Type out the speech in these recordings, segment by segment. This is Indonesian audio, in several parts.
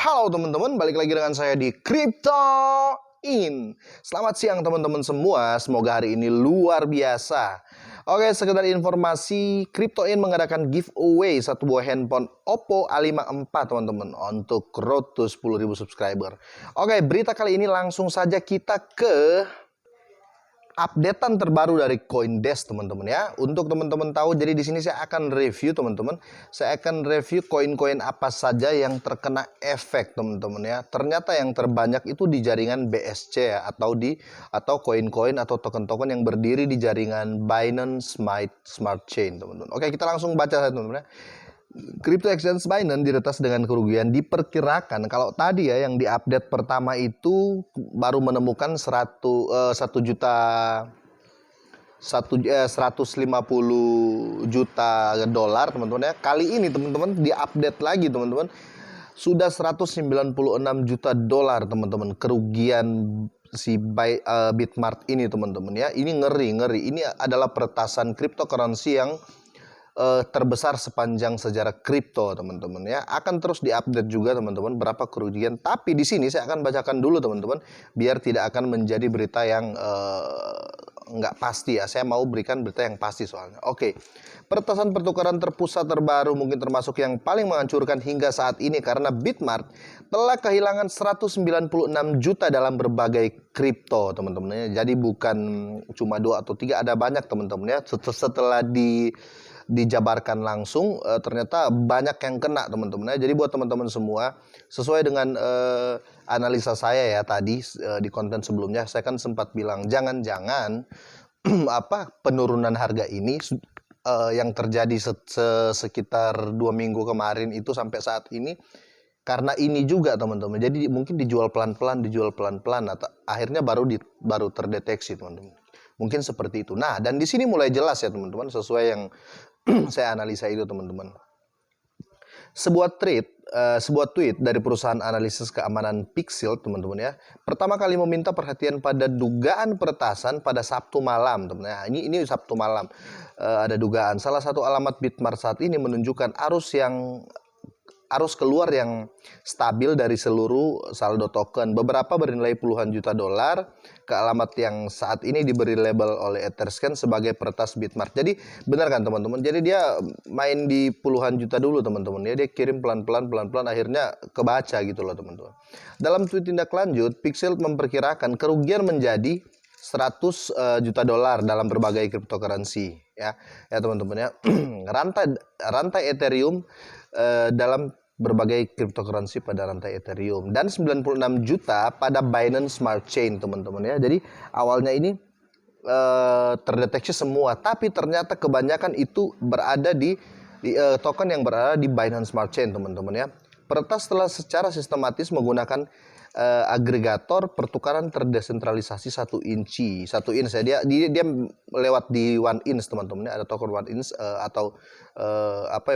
Halo teman-teman, balik lagi dengan saya di Crypto In. Selamat siang teman-teman semua, semoga hari ini luar biasa. Oke, sekedar informasi, Crypto In mengadakan giveaway satu buah handphone Oppo A54 teman-teman untuk road to 10.000 subscriber. Oke, berita kali ini langsung saja kita ke updatean terbaru dari CoinDesk teman-teman ya. Untuk teman-teman tahu, jadi di sini saya akan review teman-teman. Saya akan review koin-koin apa saja yang terkena efek teman-teman ya. Ternyata yang terbanyak itu di jaringan BSC ya, atau koin-koin atau token-token yang berdiri di jaringan Binance Smart Chain teman-teman. Oke, kita langsung baca teman-teman ya. Crypto exchange Binance diretas dengan kerugian diperkirakan kalau tadi ya yang diupdate pertama itu baru menemukan 150 juta dolar teman-teman ya. Kali ini teman-teman diupdate lagi teman-teman sudah 196 juta dolar teman-teman kerugian si Bitmart ini teman-teman ya. Ini ngeri. Ini adalah peretasan cryptocurrency yang terbesar sepanjang sejarah kripto teman-teman ya. Akan terus diupdate juga teman-teman berapa kerugian, tapi di sini saya akan bacakan dulu teman-teman biar tidak akan menjadi berita yang nggak pasti ya. Saya mau berikan berita yang pasti soalnya. Oke, peretasan pertukaran terpusat terbaru mungkin termasuk yang paling menghancurkan hingga saat ini karena Bitmart telah kehilangan 196 juta dalam berbagai kripto teman-teman ya. Jadi bukan cuma 2 atau 3, ada banyak teman-teman ya. Setelah dijabarkan langsung ternyata banyak yang kena teman-teman ya. Jadi buat teman-teman semua, sesuai dengan analisa saya ya tadi di konten sebelumnya, saya kan sempat bilang jangan-jangan penurunan harga ini yang terjadi sekitar 2 minggu kemarin itu sampai saat ini karena ini juga teman-teman. Jadi mungkin dijual pelan-pelan atau akhirnya baru terdeteksi teman-teman. Mungkin seperti itu. Nah, dan di sini mulai jelas ya teman-teman, sesuai yang saya analisa itu teman-teman. Sebuah tweet dari perusahaan analisis keamanan Pixel teman-teman ya. Pertama kali meminta perhatian pada dugaan peretasan pada Sabtu malam teman-teman. Nah, ini Sabtu malam ada dugaan. Salah satu alamat Bitmart saat ini menunjukkan arus keluar yang stabil dari seluruh saldo token. Beberapa bernilai puluhan juta dolar ke alamat yang saat ini diberi label oleh Etherscan sebagai peretas Bitmart. Jadi benar kan teman-teman? Jadi dia main di puluhan juta dulu teman-teman ya. Dia kirim pelan-pelan akhirnya kebaca gitu loh teman-teman. Dalam tweet tindak lanjut, Pixel memperkirakan kerugian menjadi 100 juta dolar dalam berbagai cryptocurrency ya teman-teman ya. rantai Ethereum dalam berbagai cryptocurrency pada rantai Ethereum dan 96 juta pada Binance Smart Chain teman-teman ya. Jadi awalnya ini terdeteksi semua, tapi ternyata kebanyakan itu berada di token yang berada di Binance Smart Chain teman-teman ya. Peretas telah secara sistematis menggunakan agregator pertukaran terdesentralisasi 1 inch ya. Dia lewat di 1 inch teman-teman ya. Ada token 1 inch atau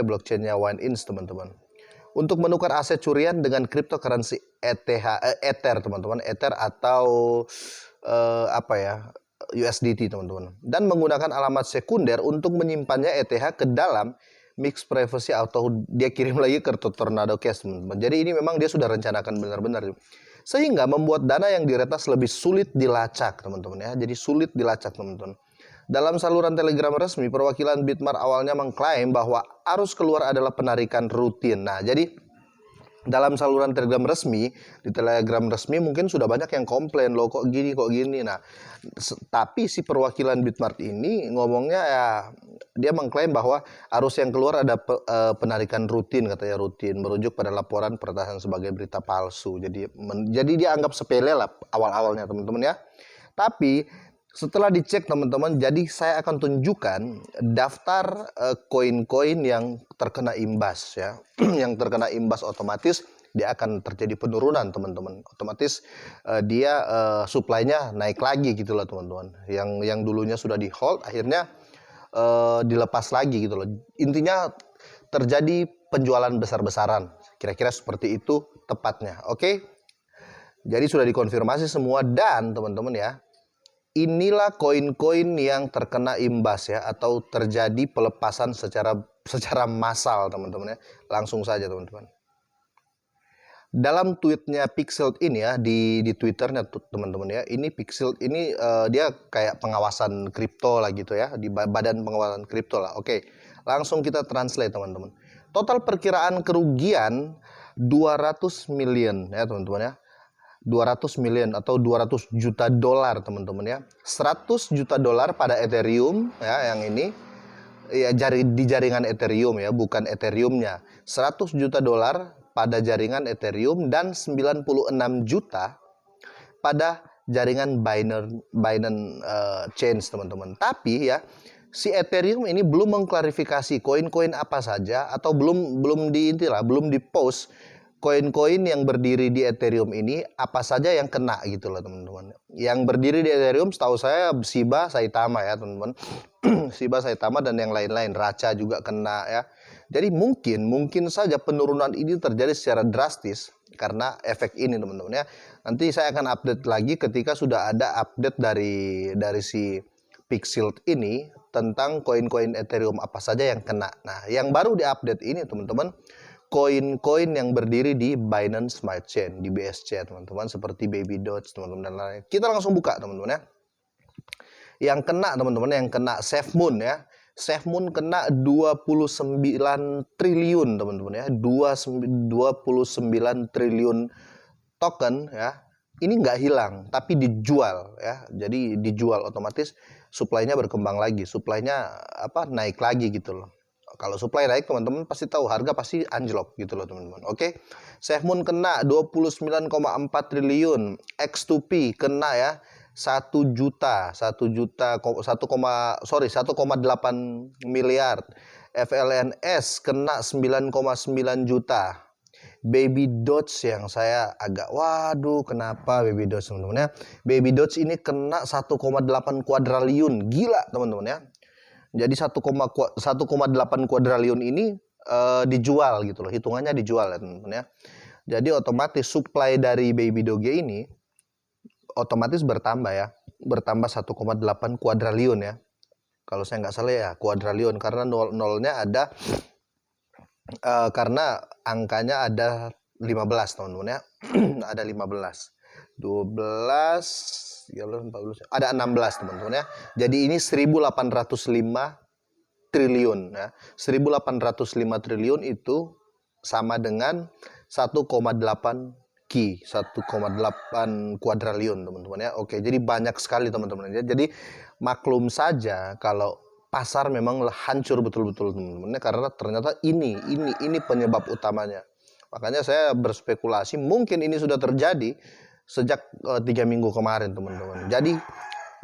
blockchainnya 1 inch teman-teman, untuk menukar aset curian dengan cryptocurrency Ether teman-teman, Ether atau USDT teman-teman, dan menggunakan alamat sekunder untuk menyimpannya ETH ke dalam mix privacy atau dia kirim lagi ke Tornado Cash teman-teman. Jadi ini memang dia sudah rencanakan benar-benar, sehingga membuat dana yang diretas lebih sulit dilacak teman-teman ya. Jadi sulit dilacak teman-teman. Dalam saluran Telegram resmi, perwakilan Bitmart awalnya mengklaim bahwa arus keluar adalah penarikan rutin. Nah, jadi dalam saluran Telegram resmi, di Telegram resmi mungkin sudah banyak yang komplain, loh kok gini. Nah, tapi si perwakilan Bitmart ini ngomongnya ya, dia mengklaim bahwa arus yang keluar ada penarikan rutin, katanya rutin, merujuk pada laporan peretasan sebagai berita palsu. Jadi dia anggap sepele lah awal-awalnya teman-teman ya. Tapi setelah dicek teman-teman, jadi saya akan tunjukkan daftar koin-koin yang terkena imbas ya. Yang terkena imbas otomatis dia akan terjadi penurunan teman-teman. Otomatis dia supply-nya naik lagi gitu loh teman-teman. Yang dulunya sudah di hold akhirnya dilepas lagi gitu loh. Intinya terjadi penjualan besar-besaran. Kira-kira seperti itu tepatnya. Oke. Jadi sudah dikonfirmasi semua dan teman-teman ya. Inilah koin-koin yang terkena imbas ya, atau terjadi pelepasan secara massal teman-teman ya. Langsung saja teman-teman. Dalam tweetnya Pixel ini ya di Twitternya teman-teman ya, ini Pixel ini dia kayak pengawasan kripto lah gitu ya, di badan pengawasan kripto lah. Oke, langsung kita translate teman-teman. Total perkiraan kerugian 200 million ya teman-teman ya. 200 million atau 200 juta dolar teman-teman ya. 100 juta dolar pada Ethereum ya yang ini ya di jaringan Ethereum ya, bukan Ethereumnya. 100 juta dolar pada jaringan Ethereum dan 96 juta pada jaringan Binance Chain teman-teman. Tapi ya si Ethereum ini belum mengklarifikasi koin-koin apa saja atau belum di post koin-koin yang berdiri di Ethereum ini apa saja yang kena gitu loh teman-teman. Yang berdiri di Ethereum setahu saya Shiba, Saitama ya teman-teman. Shiba, Saitama dan yang lain-lain, Racha juga kena ya. Jadi mungkin saja penurunan ini terjadi secara drastis karena efek ini teman-teman ya. Nanti saya akan update lagi ketika sudah ada update dari si Pixel ini tentang koin-koin Ethereum apa saja yang kena. Nah, yang baru diupdate ini teman-teman, koin-koin yang berdiri di Binance Smart Chain, di BSC teman-teman, seperti Baby Doge teman-teman dan lain-lain. Kita langsung buka teman-teman ya. Yang kena teman-teman, yang kena SafeMoon ya. SafeMoon kena 29 triliun teman-teman ya. 29 triliun token ya. Ini nggak hilang tapi dijual ya. Jadi dijual otomatis supply-nya berkembang lagi. Supply-nya naik lagi gitu loh. Kalau supply naik teman-teman pasti tahu harga pasti anjlok gitu loh teman-teman. Oke. SafeMoon kena 29,4 triliun. X2P kena ya 1,8 miliar. FLNS kena 9,9 juta. Baby Doge yang saya agak waduh kenapa Baby Doge teman-teman ya. Baby Doge ini kena 1,8 kuadriliun. Gila teman-teman ya. Jadi 1,8 kuadriliun ini dijual gitu loh. Hitungannya dijual ya teman-teman ya. Jadi otomatis supply dari Baby Doge ini otomatis bertambah ya. Bertambah 1,8 kuadriliun ya. Kalau saya nggak salah ya kuadriliun karena nolnya ada karena angkanya ada 15 teman-teman ya. Ada 15. 12 14 ada 16 teman-teman ya. Jadi ini 1805 triliun ya. 1805 triliun itu sama dengan 1,8 kuadriliun teman-teman ya. Oke, jadi banyak sekali teman-teman ya. Jadi maklum saja kalau pasar memang hancur betul-betul teman-teman karena ternyata ini penyebab utamanya. Makanya saya berspekulasi mungkin ini sudah terjadi sejak 3 minggu kemarin teman-teman. Jadi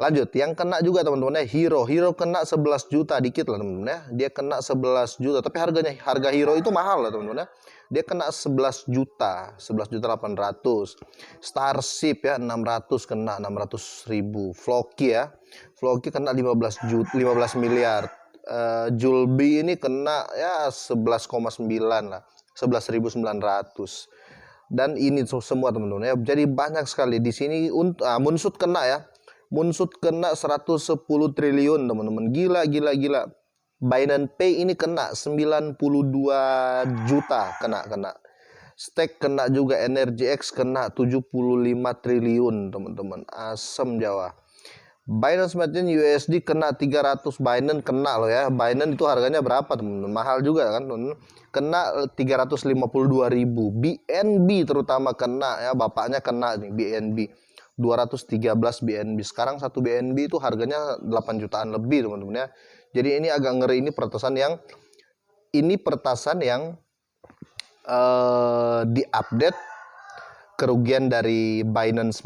lanjut, yang kena juga teman-teman ya Hero kena 11 juta dikit lah teman-teman ya. Dia kena 11 juta, tapi harga Hero itu mahal lah teman-teman ya. Dia kena 11 juta 800. Starship ya 600 kena 600 ribu. Floki kena 15 miliar. Julbi ini kena ya 11,9 lah. 11.900. Dan ini semua teman-teman ya. Jadi banyak sekali di sini. Moonshot kena ya. Moonshot kena 110 triliun teman-teman. Gila. Binance Pay ini kena 92 juta kena. Stake kena juga, EnergyX kena 75 triliun teman-teman. Asem Jawa. Binance Smart Chain USD kena 300, Binance kena loh ya. Binance itu harganya berapa teman-teman? Mahal juga kan teman-teman. Kena 352.000. BNB terutama kena ya, bapaknya kena nih BNB. 213 BNB. Sekarang satu BNB itu harganya 8 jutaan lebih teman-teman ya. Jadi ini agak ngeri, ini peretasan yang diupdate kerugian dari Binance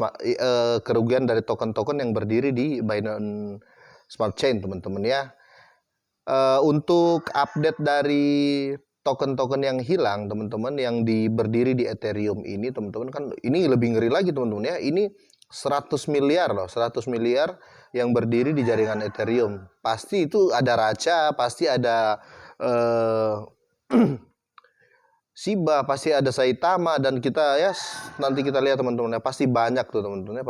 kerugian dari token-token yang berdiri di Binance Smart Chain teman-teman ya. Untuk update dari token-token yang hilang teman-teman yang berdiri di Ethereum ini teman-teman kan ini lebih ngeri lagi teman-teman ya. Ini 100 miliar loh, 100 miliar yang berdiri di jaringan Ethereum. Pasti itu ada Racha, pasti ada Shiba, pasti ada Saitama, dan kita ya nanti kita lihat teman-teman ya, pasti banyak tuh teman-teman ya,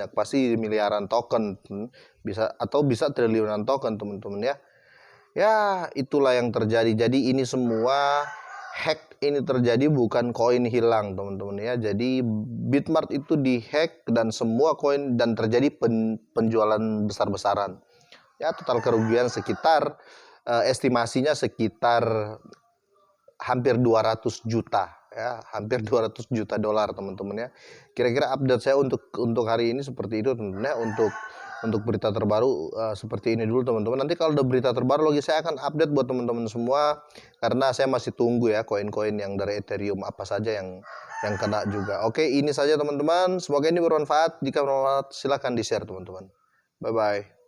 pasti miliaran token bisa triliunan token teman-teman ya. Ya itulah yang terjadi. Jadi ini semua hack ini terjadi bukan koin hilang teman-teman ya. Jadi Bitmart itu dihack dan semua koin dan terjadi penjualan besar-besaran. Ya total kerugian sekitar estimasinya sekitar hampir 200 juta ya, hampir 200 juta dolar teman-teman ya. Kira-kira update saya untuk hari ini seperti itu teman-teman ya. Untuk berita terbaru seperti ini dulu teman-teman. Nanti kalau ada berita terbaru lagi saya akan update buat teman-teman semua, karena saya masih tunggu ya koin-koin yang dari Ethereum apa saja yang kena juga. Oke, ini saja teman-teman. Semoga ini bermanfaat. Jika bermanfaat silahkan di-share teman-teman. Bye bye.